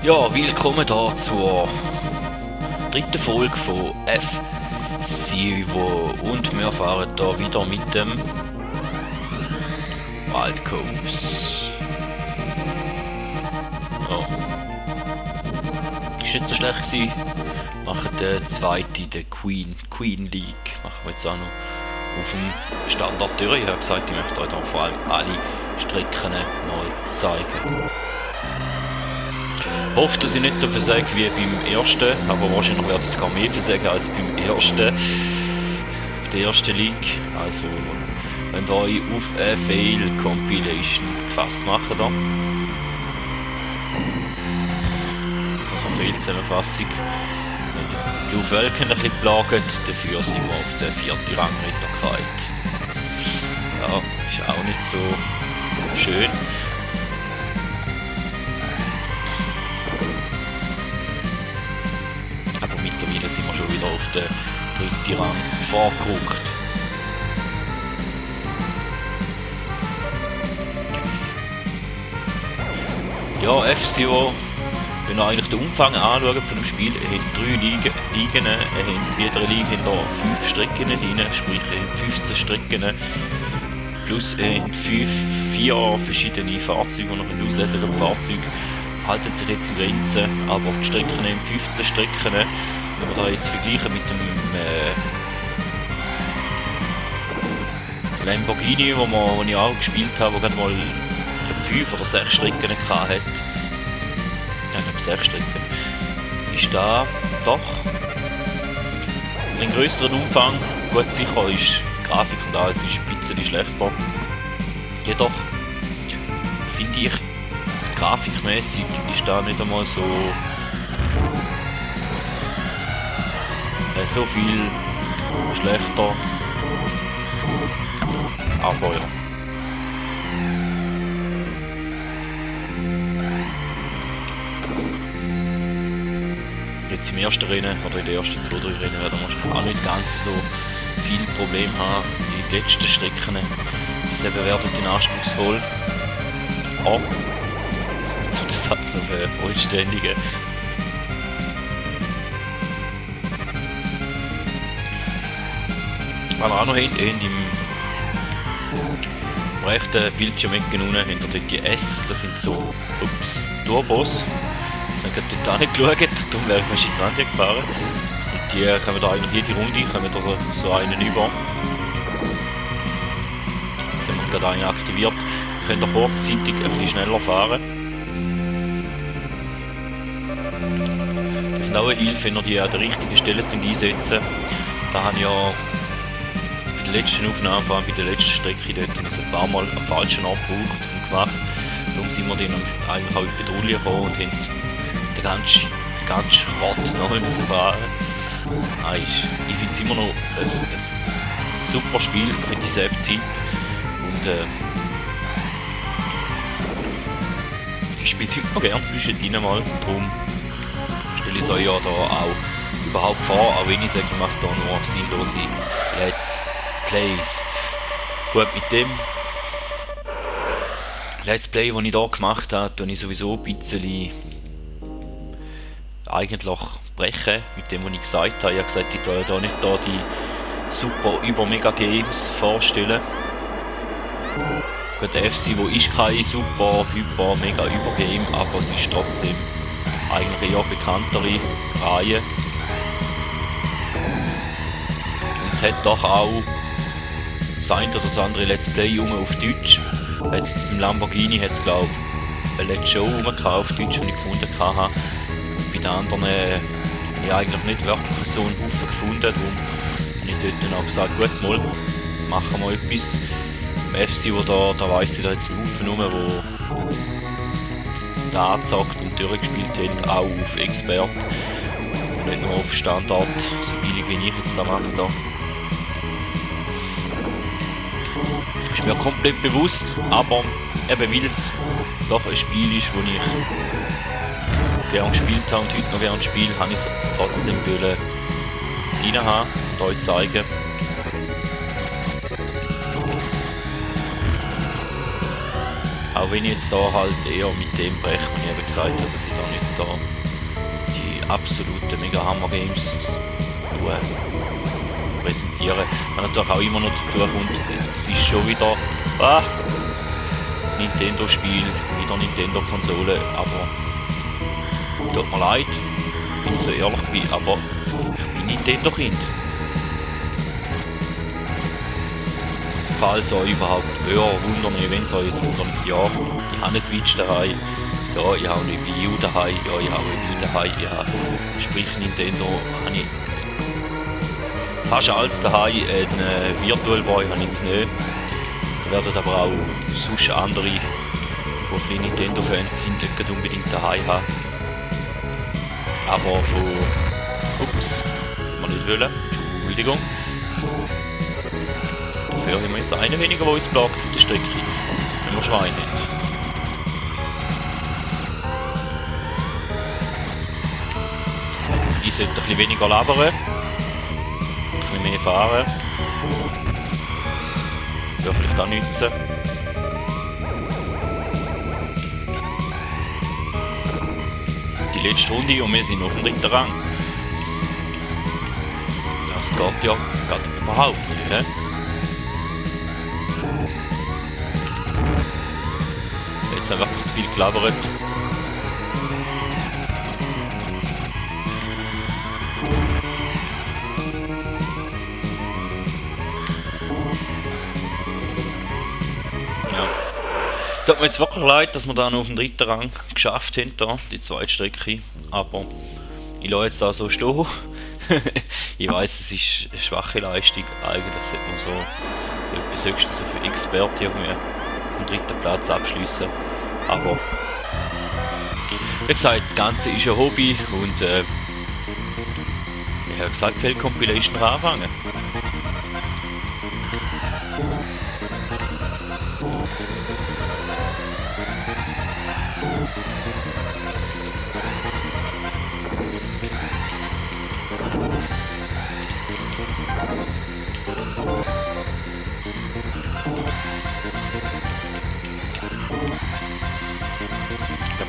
Ja, willkommen da zur dritten Folge von F-Zero und wir fahren da wieder mit dem Wild Coast. Ja. Ist nicht so schlecht gewesen. Machen den zweiten, den Queen League. Machen wir jetzt auch noch auf dem Standard durch. Ich habe gesagt, ich möchte euch da vor allem alle Strecken mal zeigen. Ich hoffe, dass ich nicht so versage wie beim ersten, aber wahrscheinlich werde ich sogar mehr versagen als beim ersten. Der erste League. Also, wenn ihr euch auf eine Fail Compilation gefasst macht, dann. Also, Fail-Zusammenfassung. Wenn jetzt die Blue Falcon ein bisschen plagen, dafür sind wir auf der 4. Rangritterkeit. Ja, ist auch nicht so schön. Aber mittlerweile sind wir schon wieder auf den 3. Rang vorgerückt. Ja, F-Zero, wenn ihr eigentlich den Umfang anschaut von dem Spiel, ihr habt 3 Ligen, in jeder Liga habt ihr 5 Strecken drin, sprich ihr habt 15 Strecken, plus ihr habt 4 verschiedene Fahrzeuge, die ihr auslesen könnt. Die Fahrzeuge halten sich jetzt in Grenzen, aber die Strecken haben 15 Strecken. Wenn wir da jetzt vergleichen mit dem Lamborghini, wo ich auch gespielt habe, wo gerade mal 5 oder 6 Strecken hatte. Ja, ich glaube 6 Strecken. Ist da doch einen größeren Umfang. Gut, sicher ist die Grafik und alles ist ein bisschen schlechter. Jedoch finde ich, grafikmäßig ist da nicht einmal so viel schlechter. Aber ja. Jetzt im ersten Rennen oder in den ersten 2-3 Rennen werden wir auch nicht ganz so viel Probleme haben. Die letzten Strecken, die werden dann anspruchsvoll. Oh. Der Satz noch vollständigen. Was wir auch noch haben im rechten Bildschirmecken unten haben wir dort die S, das sind so Turbos. Das haben wir dort auch nicht geschaut, darum wäre ich fast in die Wand gefahren. Und die können wir da eigentlich jede Runde, können wir da so einen über. Jetzt haben wir gerade einen aktiviert. Wir können da kurzzeitig ein bisschen schneller fahren. Das ist auch eine Hilfe, wenn ihr die an der richtigen Stelle einsetzen. Da habe ich ja bei der letzten Aufnahme, vor allem bei der letzten Strecke dort, ein paar Mal am falschen Ort gebraucht und gemacht. Darum sind wir dann eigentlich auch in die Patrouille gekommen und haben den ganzen Schrott noch müssen fahren. Nein, ich finde es immer noch ein super Spiel für dieselbe Zeit. Und ich spiele es heute noch gerne zwischendrin mal. Darum stelle ich es euch ja da auch überhaupt vor, auch wenn ich sage, ich mache da nur sinnlose Let's Plays. Gut, mit dem Let's Play, das ich hier gemacht habe, tue ich sowieso ein bisschen eigentlich brechen mit dem, was ich gesagt habe. Ich habe gesagt, ich tue da nicht da die super Mega-Games vorstellen. Gut, der F-Zero ist kein super, mega Übergame, aber es ist trotzdem eigentlich eher bekanntere Reihe. Und es hat doch auch das eine oder das andere Let's Play auf Deutsch. Jetzt beim Lamborghini hat es, glaube ich, eine Let's Show auf Deutsch, die ich gefunden habe. Bei den anderen habe ich eigentlich nicht wirklich so einen Haufen gefunden. Darum habe ich dort dann auch gesagt, gut, mal, machen wir etwas. Im F-Zero da weiss ich da jetzt einen Haufen rum, die da angezockt und durchgespielt haben, auch auf Expert. Und nicht nur auf Standard, so billig wie ich jetzt da mache. Da. Ist mir komplett bewusst, aber eben weil es doch ein Spiel ist, das ich gerne gespielt habe und heute noch gerne spiele, habe ich es trotzdem rein haben und euch zeigen. Auch wenn ich jetzt da halt eher mit dem breche, was ich eben gesagt habe, dass ich da nicht da die absoluten Mega Hammer Games präsentiere. Was natürlich auch immer noch dazu kommt, es ist schon wieder Nintendo-Spiel, wieder Nintendo-Konsole, aber tut mir leid, wenn ich so ehrlich bin, aber ich bin Nintendo-Kind. Falls euch überhaupt wundern, wenn es euch jetzt wundert, ja, ich habe eine Switch daheim, ja, ich habe eine Wii U daheim, ja, ich habe eine Wii daheim, ja, sprich Nintendo habe ich fast alles daheim, einen Virtual Boy habe ich jetzt nicht. Da werden aber auch sonst andere, die Nintendo-Fans sind, nicht unbedingt daheim haben. Aber von... Ups, wir nicht wollen. Entschuldigung. Dafür haben wir jetzt einen weniger, der uns plagt auf der Strecke. Wenn wir Schweine nicht. Ich sollte ein bisschen weniger labern. Ein bisschen mehr fahren. Ja, vielleicht auch nützen. Die letzte Runde und wir sind auf dem 3. Rang. Das geht ja überhaupt nicht, he? Jetzt haben wir einfach zu viel gelabert. Tut mir jetzt wirklich leid, dass wir da noch auf dem 3. Rang geschafft haben, da, die zweite Strecke. Aber ich lasse jetzt da so stehen. Ich weiss, es ist eine schwache Leistung. Eigentlich sollte man so etwas höchstens auf Experte irgendwie am 3. Platz abschließen. Aber wie gesagt, das Ganze ist ein Hobby und ich habe gesagt, viel Compilation anfangen.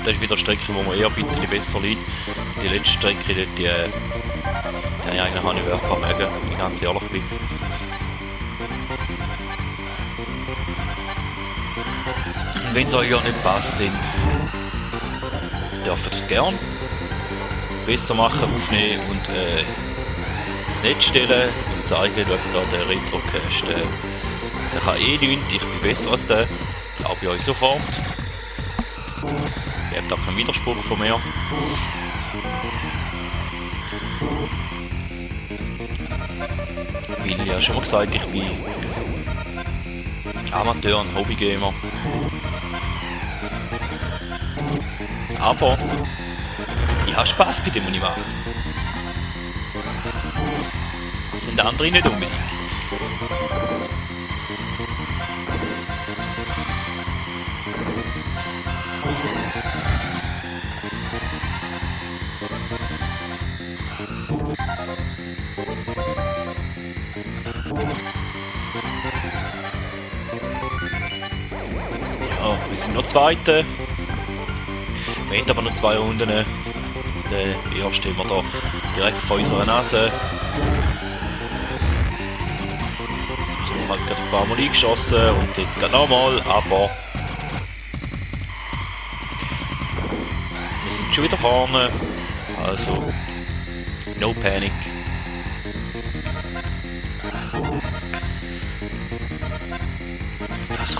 Das ist wieder eine Strecke, wo man eher ein bisschen besser liegt. Die letzte Strecke, die habe ich eigentlich auch nicht wirklich mögen, wenn ich ganz ehrlich bin. Und wenn es euch ja nicht passt, dann dürft ihr das gerne besser machen, aufnehmen und ins Netz stellen und zeigen, schaut da der Retrocast, der kann eh nichts, ich bin besser als der, glaube ich euch sofort. Ihr habt auch keinen Widerspruch von mir. Weil ich ja schon mal gesagt, ich bin Amateur und Hobbygamer. Aber ich habe Spaß bei dem, was ich mache. Das sind andere nicht unbedingt. Ja, wir sind noch Zweite. Wir haben aber noch 2 Runden. Der erste haben wir da direkt vor unserer Nase. So, wir haben gerade ein paar Mal eingeschossen und jetzt gerade nochmal, aber wir sind schon wieder vorne. Also, no panic. Das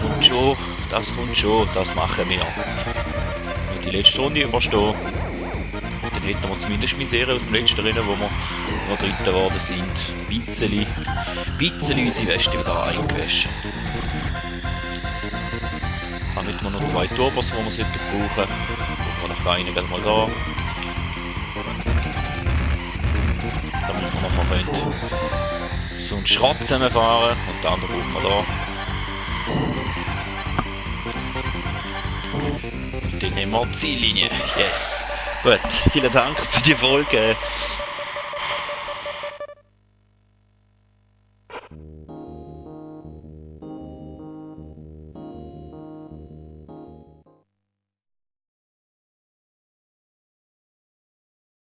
kommt schon, das machen wir. Und die letzte Runde überstehen. Dann hätten wir zumindest Misere aus dem letzten Rennen, wo wir noch Dritter geworden sind. Ein bisschen unsere Weste wieder eingewaschen. Dann hätten wir noch 2 Turbos, die wir brauchen. Gucken wir nach einen gleich mal da. Damit wir noch mal so einen Schrott zusammenfahren und den anderen brauchen wir da. Und dann nehmen wir die Ziellinie. Yes. Gut, vielen Dank für die Folge.